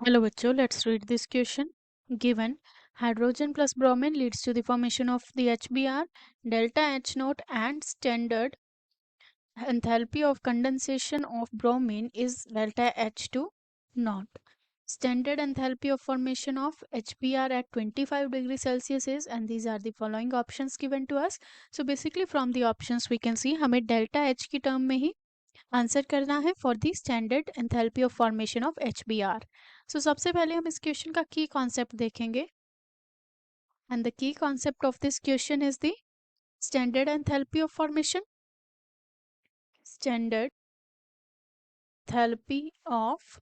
Hello bachcho, let's read this question. Given hydrogen plus bromine leads to the formation of the HBr, delta H naught and standard enthalpy of condensation of bromine is delta H2 naught. Standard enthalpy of formation of HBr at 25 degrees Celsius is, and these are the following options given to us. So basically from the options we can see हमें delta H की term में ही answer करना है for the standard enthalpy of formation of HBr. So सबसे पहले हम इस question का की कॉन्सेप्ट देखेंगे and the key concept of this question is the standard enthalpy of formation. Standard enthalpy of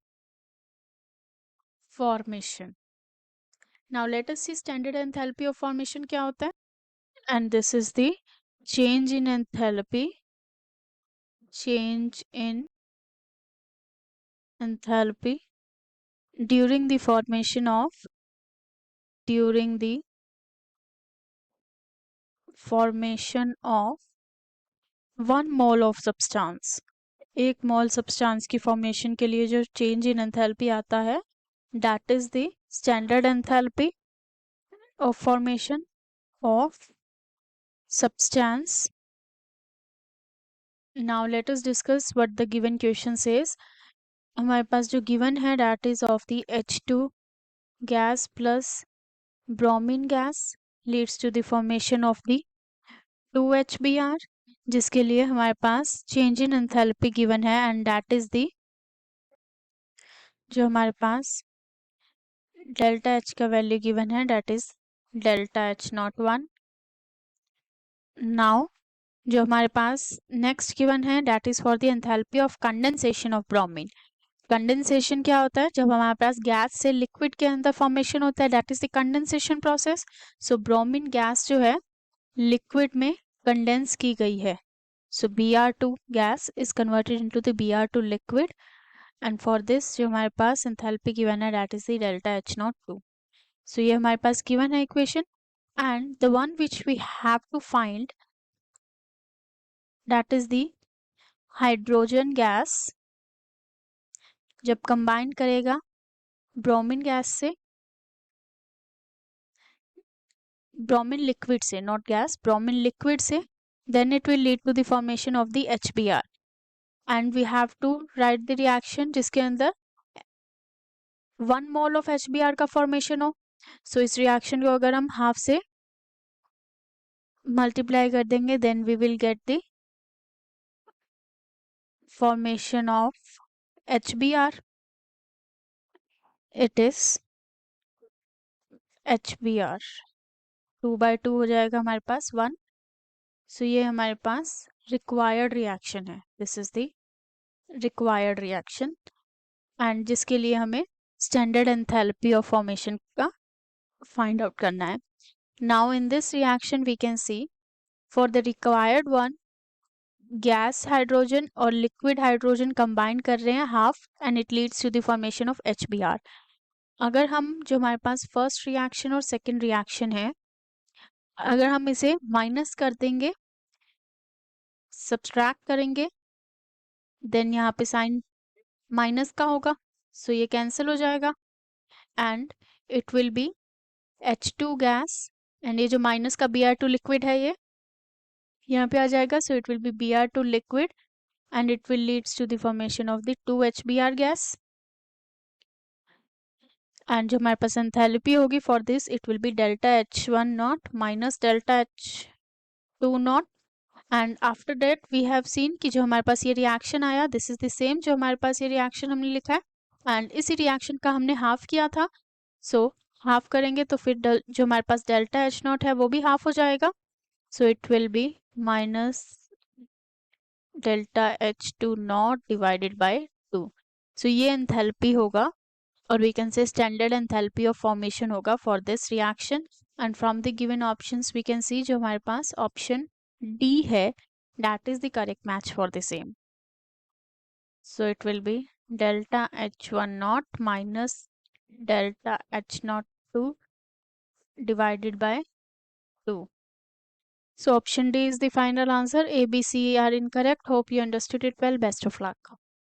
formation. Now let us see standard enthalpy of formation क्या होता है. And this is the change in enthalpy, change in enthalpy during the formation of one mole of substance. एक मोल substance की formation के लिए जो change in enthalpy आता है that is the standard enthalpy of formation of substance. Now let us discuss what the given question says. हमारे पास जो गिवन है that is of the H2 gas plus bromine gas leads to the formation of the 2HBr, जिसके लिए हमारे पास change in enthalpy given है and that is the जो हमारे पास डेल्टा H का वैल्यू गिवन है that is delta H not 1. Now जो हमारे पास नेक्स्ट गिवन है that is for the enthalpy of condensation of bromine. Condensation क्या होता है? जब हमारे पास गैस से लिक्विड के अंदर फॉर्मेशन होता है that is the condensation process. So bromine gas जो है लिक्विड में कंडेंस की गई है. So Br2 gas is converted into the Br2 liquid and for this जो हमारे पास एंथैल्पी गिवन है that is the delta H naught 2. So ये हमारे पास गिवन है equation and the one which we have to find that is the hydrogen gas जब combine करेगा ब्रोमीन गैस से, ब्रोमीन लिक्विड से, नॉट गैस, ब्रोमीन लिक्विड से, then it will lead to the formation of the HBr and we have to write the reaction जिसके अंदर 1 mole of HBr का formation हो. सो इस रिएक्शन को अगर हम हाफ से मल्टीप्लाई कर देंगे then we will get the formation of HBr. It is HBr 2/2 हो जाएगा हमारे पास 1. सो ये हमारे पास रिक्वायर्ड रिएक्शन है. This is the required reaction and जिसके लिए हमें स्टैंडर्ड एंथैल्पी ऑफ फॉर्मेशन का फाइंड आउट करना है. Now in this reaction we can see for the required one gas hydrogen और लिक्विड हाइड्रोजन कंबाइन कर रहे हैं half and it leads to the formation of HBr. अगर हम जो हमारे पास फर्स्ट रिएक्शन और सेकंड रिएक्शन है अगर हम इसे माइनस कर देंगे, सब्सट्रैक्ट करेंगे, देन यहाँ पे साइन माइनस का होगा सो ये कैंसिल हो जाएगा and it will B H2 gas and ये जो माइनस का Br2 लिक्विड है ये यहाँ पे आ जाएगा. So it will be Br2 liquid and it will leads to the formation of the 2HBr gas and जो हमारे पास एंथैल्पी होगी for this it will be delta H1 naught minus delta H2 naught. And after that we have seen कि जो हमारे पास ये reaction आया this is the same जो हमारे पास ये रिएक्शन हमने लिखा है एंड इसी रिएक्शन का हमने हाफ किया था. सो हाफ करेंगे तो फिर जो हमारे पास डेल्टा H नॉट है वो भी हाफ हो जाएगा. So it will be minus delta H2 naught divided by 2. So ये एंथैल्पी होगा और we can say standard enthalpy of formation होगा for this reaction and from the given options we can see जो हमारे पास option D है that is the correct match for the same. So it will be delta H1 naught minus delta H naught 2 divided by 2. So option D is the final answer. A, B, C are incorrect. Hope you understood it well. Best of luck.